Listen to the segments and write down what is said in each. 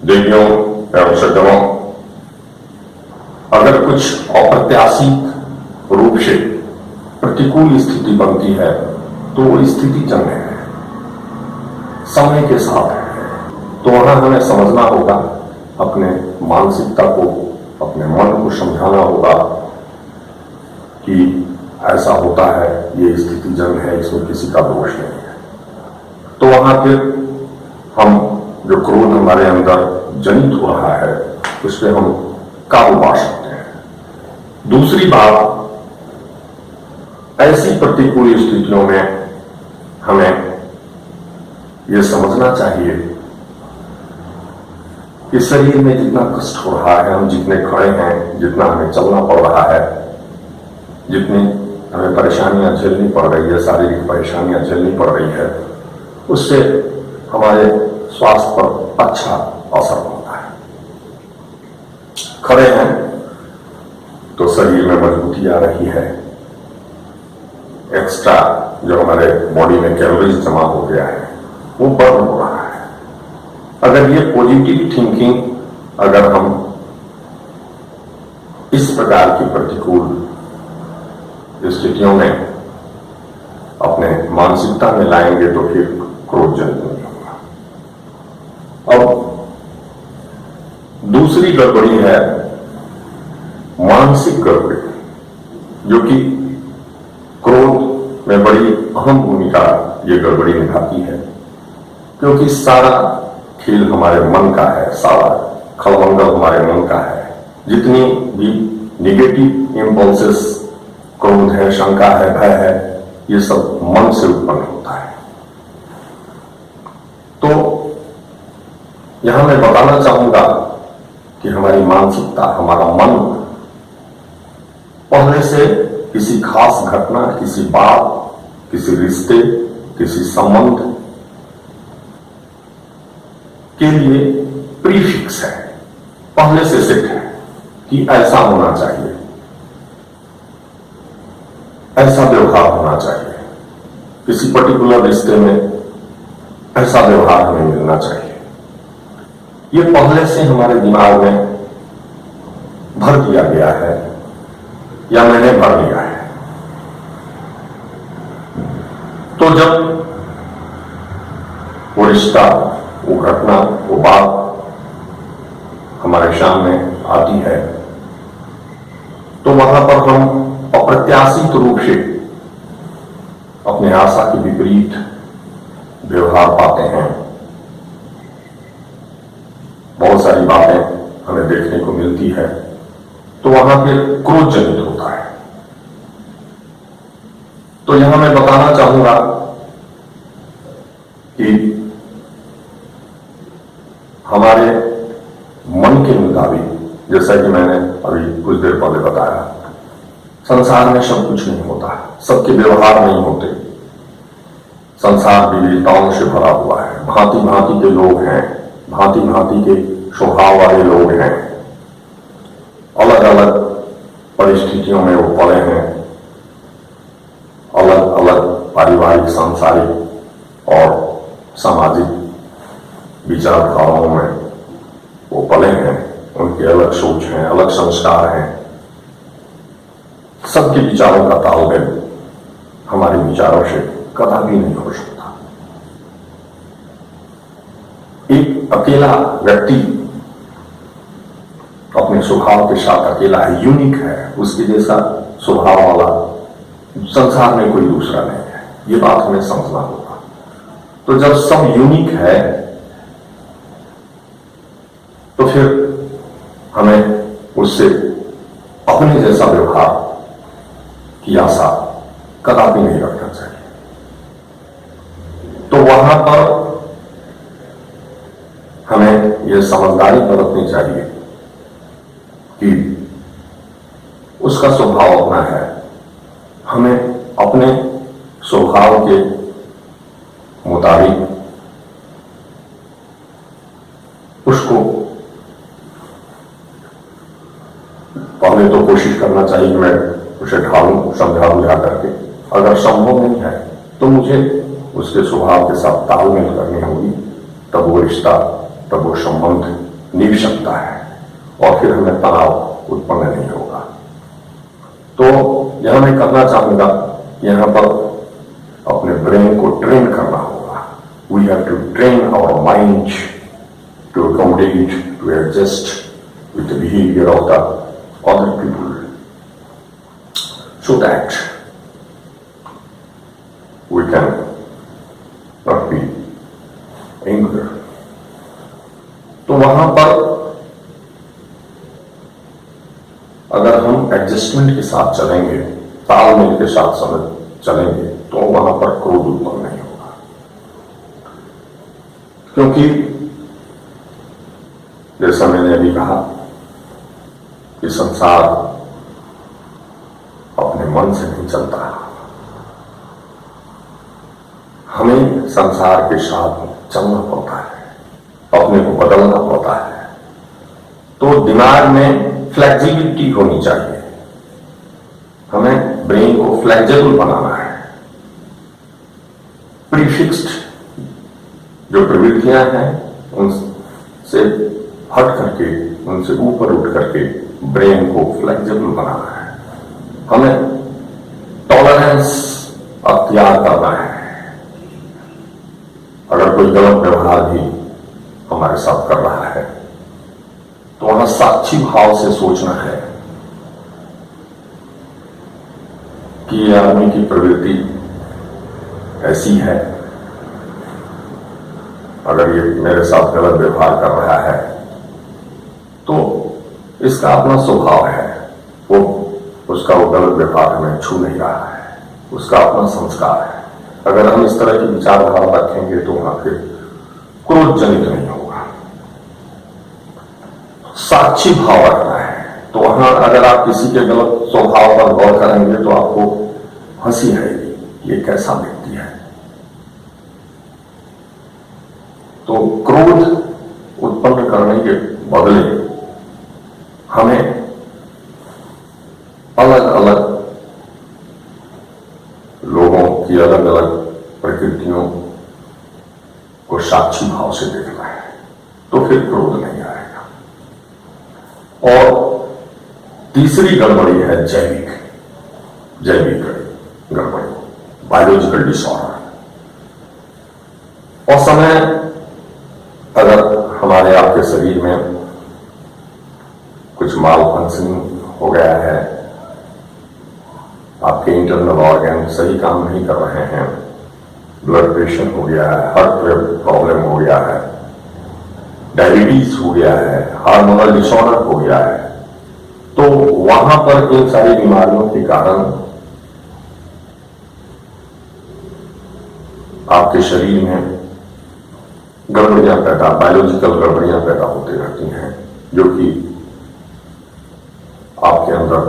देवियों एवं सज्जनों, अगर कुछ अप्रत्याशित रूप से प्रतिकूल स्थिति बनती है तो वो स्थिति जंग है, समय के साथ है। तो वहां हमें समझना होगा, अपने मानसिकता को, अपने मन को समझाना होगा कि ऐसा होता है, ये स्थिति जंग है, इसमें किसी का दोष नहीं है। तो वहां फिर हम जो क्रोध हमारे अंदर जनित हो रहा है उस पर हम काबू पा सकते हैं। दूसरी बात, ऐसी प्रतिकूल स्थितियों में हमें यह समझना चाहिए कि शरीर में जितना कष्ट हो रहा है, हम जितने खड़े हैं, जितना हमें चलना पड़ रहा है, जितनी हमें परेशानियां झेलनी पड़ रही है, शारीरिक परेशानियां झेलनी पड़ रही है, उससे हमारे स्वास्थ्य पर अच्छा असर होता है। खड़े हैं तो शरीर में मजबूती आ रही है, एक्स्ट्रा जो हमारे बॉडी में कैलोरीज जमा हो गया है वो बर्न हो रहा है। अगर ये पॉजिटिव थिंकिंग, अगर हम इस प्रकार की प्रतिकूल स्थितियों में अपने मानसिकता में लाएंगे तो फिर क्रोध जनित नहीं होगा। अब दूसरी गड़बड़ी है मानसिक गड़बड़ी, जो कि क्रोध में बड़ी अहम भूमिका ये गड़बड़ी निभाती है, क्योंकि सारा खेल हमारे मन का है, सारा खलबंगल हमारे मन का है। जितनी भी निगेटिव इंपल्सेस, क्रोध है, शंका है, भय है, ये सब मन से उत्पन्न होता है। तो यहां मैं बताना चाहूंगा कि हमारी मानसिकता, हमारा मन पहले से किसी खास घटना, किसी बात, किसी रिश्ते, किसी संबंध के लिए प्रीफिक्स है, पहले से सेट है कि ऐसा होना चाहिए, ऐसा व्यवहार होना चाहिए, किसी पर्टिकुलर रिश्ते में ऐसा व्यवहार हमें मिलना चाहिए। ये पहले से हमारे दिमाग में भर दिया गया है या मैंने भर दिया है। तो जब वो रिश्ता, वो घटना, वो बात हमारे सामने आती है तो वहां पर हम अप्रत्याशित रूप से अपने आशा के विपरीत व्यवहार पाते हैं। बहुत सारी बातें हमें देखने को मिलती है, तो वहां फिर क्रोध जनित होता है। तो यहां मैं बताना चाहूंगा कि हमारे मन के मुताबिक, जैसा कि मैंने अभी कुछ देर पहले बताया, संसार में सब कुछ नहीं होता, सबके व्यवहार नहीं होते। संसार विविधताओं से भरा हुआ है, भांति भांति के लोग हैं, भांति भांति के स्वभाव वाले लोग हैं, अलग अलग परिस्थितियों में वो पड़े हैं, अलग अलग पारिवारिक, सांसारिक और सामाजिक विचारधाराओं में वो पले हैं, उनकी अलग सोच है, अलग संस्कार हैं। सबके विचारों का तालमेल हमारे विचारों से कदापि नहीं हो सकता। एक अकेला व्यक्ति अपने स्वभाव के साथ अकेला है, यूनिक है, उसके जैसा स्वभाव वाला संसार में कोई दूसरा नहीं है। ये बात हमें समझना होगा। तो जब सब यूनिक है तो फिर हमें उससे अपने जैसा व्यवहार की आशा कदापि नहीं रखना चाहिए। तो वहां पर हमें यह समझदारी बरतनी चाहिए कि उसका स्वभाव अपना है, हमें अपने स्वभाव के मुताबिक उसको पहले तो कोशिश करना चाहिए कि मैं उसे ढालूं, समझाऊं जा करके। अगर संभव नहीं है तो मुझे उसके स्वभाव के साथ तालमेल करनी होगी, तब वो रिश्ता, तब वो संबंध नीव सकता है और फिर हमें तनाव उत्पन्न नहीं होगा। तो यह मैं करना चाहूंगा, यहां पर अपने ब्रेन को ट्रेन करना होगा। We have to train our mind to accommodate, to adjust with the behaviour of the other people, so that we can not be angry. तो वहां पर अगर हम एडजस्टमेंट के साथ चलेंगे, तालमेल के साथ चलेंगे, तो वहां पर क्रोध उत्पन्न नहीं होगा। क्योंकि जैसा मैंने अभी कहा कि संसार अपने मन से नहीं चलता, हमें संसार के साथ चलना पड़ता है, अपने को बदलना पड़ता है। तो दिमाग में फ्लेक्सिबिलिटी होनी चाहिए, हमें ब्रेन को फ्लेक्सिबल बनाना है। प्रीफिक्स्ड जो प्रवृत्तियां हैं उनसे हट करके, उनसे ऊपर उठ करके ब्रेन को फ्लेक्सिबल बनाना है। हमें टॉलरेंस अख्तियार करना है। अगर कोई गलत व्यवहार भी हमारे साथ कर रहा है तो वहां साक्षी भाव से सोचना है कि यह आदमी की प्रवृत्ति ऐसी है, अगर ये मेरे साथ गलत व्यवहार कर रहा है तो इसका अपना स्वभाव है, उसका वो गलत व्यवहार हमें छू नहीं रहा है, उसका अपना संस्कार है। अगर हम इस तरह की विचारधारा रखेंगे तो वहां फिर क्रोध जनित नहीं होगा। साक्षी भाव रखना है। तो वहां अगर आप किसी के गलत स्वभाव पर गौर करेंगे तो आपको हंसी आएगी, ये कैसा व्यक्ति है। तो क्रोध उत्पन्न करने के बदले हमें अलग अलग लोगों की अलग अलग प्रकृतियों को साक्षी भाव से देखना है, तो फिर क्रोध नहीं आएगा। और तीसरी गड़बड़ी है जैविक गड़बड़ी, बायोलॉजिकल डिसऑर्डर। और समय अगर हमारे आपके शरीर में कुछ माल फंक्शनिंग हो गया है, आपके इंटरनल ऑर्गन सही काम नहीं कर रहे हैं, ब्लड प्रेशर हो गया है, हार्ट प्रॉब्लम हो गया है, डायबिटीज हो गया है, हार्मोनल डिसऑर्डर हो गया है, तो वहां पर इन सारी बीमारियों के कारण आपके शरीर में गड़बड़ियां पैदा, बायोलॉजिकल गड़बड़ियां पैदा होती रहती हैं, जो कि आपके अंदर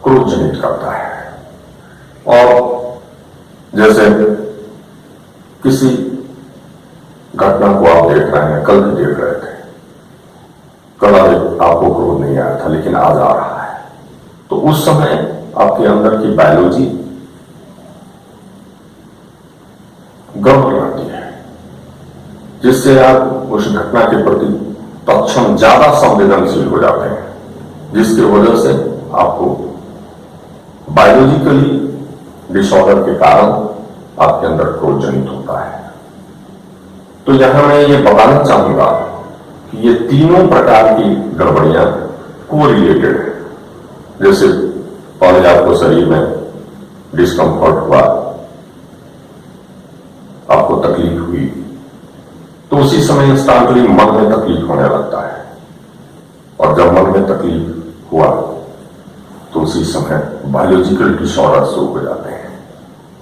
क्रोध जनित करता है। और जैसे किसी घटना को आप देख रहे हैं, कल भी देख रहे थे, कल आपको क्रोध नहीं आया था लेकिन आज आ रहा है, तो उस समय आपके अंदर की बायोलॉजी गड़बड़ रहती है, जिससे आप उस घटना के प्रति तत्क्षण ज्यादा संवेदनशील हो जाते हैं, जिसकी वजह से आपको बायोलॉजिकली डिसऑर्डर के कारण आपके अंदर क्रोध जनित होता है। तो यहां मैं ये बताना चाहूंगा कि ये तीनों प्रकार की गड़बड़ियां कोरिलेटेड है। जैसे पहले आपको शरीर में डिस्कंफर्ट हुआ, आपको तकलीफ हुई, तो उसी समय इंस्टेंटली मन में तकलीफ होने लगता है, और जब मन में तकलीफ हुआ तो उसी समय बायोलॉजिकल डिसऑर्डर शुरू हो जाते हैं।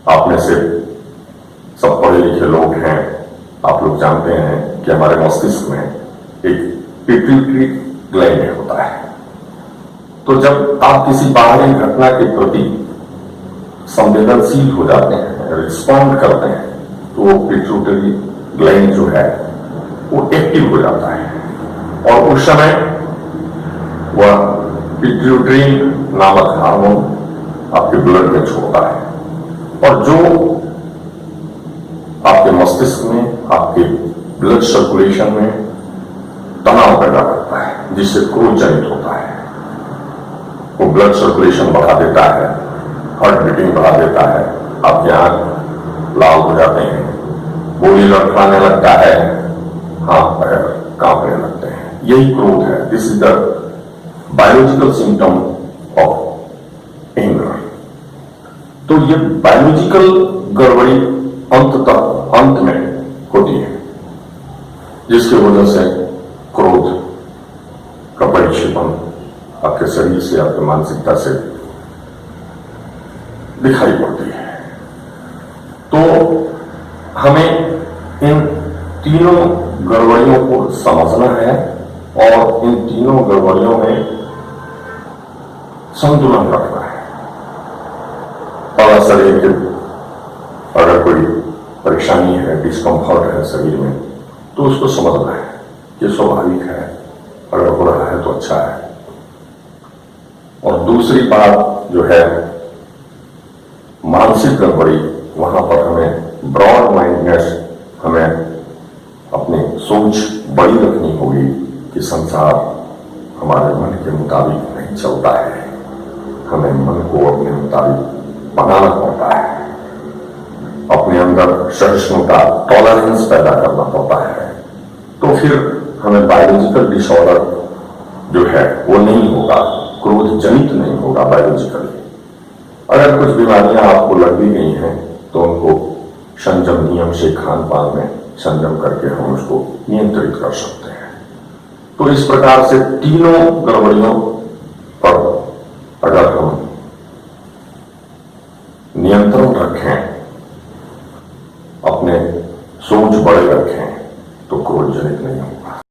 आप में से सब पढ़े लिखे लोग हैं, आप लोग जानते हैं कि हमारे मस्तिष्क में एक पिट्यूटरी ग्लैंड होता है। तो जब आप किसी बाहरी घटना के प्रति संवेदनशील हो जाते हैं, रिस्पॉन्ड करते हैं, तो वो पिट्यूटरी ग्लैंड जो है वो एक्टिव हो जाता है, और उस समय वह पिट्यूटरी नामक हार्मोन आपके ब्लड में छोड़ता है, और जो आपके मस्तिष्क में, आपके ब्लड सर्कुलेशन में तनाव पैदा करता है जिससे क्रोध जनित होता है। वो ब्लड सर्कुलेशन बढ़ा देता है, हार्ट बीटिंग बढ़ा देता है, आपके आंख लाल हो जाते हैं, बोली लड़खड़ाने लगता है, हाथ पैर कांपने लगते हैं। यही क्रोध है। This is the biological symptom of anger. तो ये बायोलॉजिकल गड़बड़ी अंत में होती है, जिसकी वजह से क्रोध का परिक्षेपण आपके शरीर से, आपकी मानसिकता से दिखाई पड़ती है। तो हमें इन तीनों गड़बड़ियों को समझना है और इन तीनों गड़बड़ियों में संतुलन रखना है। और शरीर के अगर कोई परेशानी है, डिस्कंफर्ट है शरीर में, तो उसको समझना है कि स्वाभाविक है, अगर हो रहा है तो अच्छा है। और दूसरी बात जो है मानसिक गड़बड़ी, वहां पर हमें ब्रॉड माइंडनेस, हमें अपनी सोच बड़ी रखनी होगी कि संसार हमारे मन के मुताबिक नहीं चलता है, हमें मन को अपने मुताबिक बनाना पड़ता है, अपने अंदर सहिष्णुता, टॉलरेंस पैदा करना पड़ता है। तो फिर हमें बायोलॉजिकल डिसऑर्डर जो है वो नहीं होगा, क्रोध जनित नहीं होगा बायोलॉजिकली। अगर कुछ बीमारियां आपको लग भी गई हैं तो उनको संयम नियम से, खान पान में संयम करके हम उसको नियंत्रित कर सकते हैं। तो इस प्रकार से तीनों गड़बड़ियों पर अगर हम नियंत्रण रखें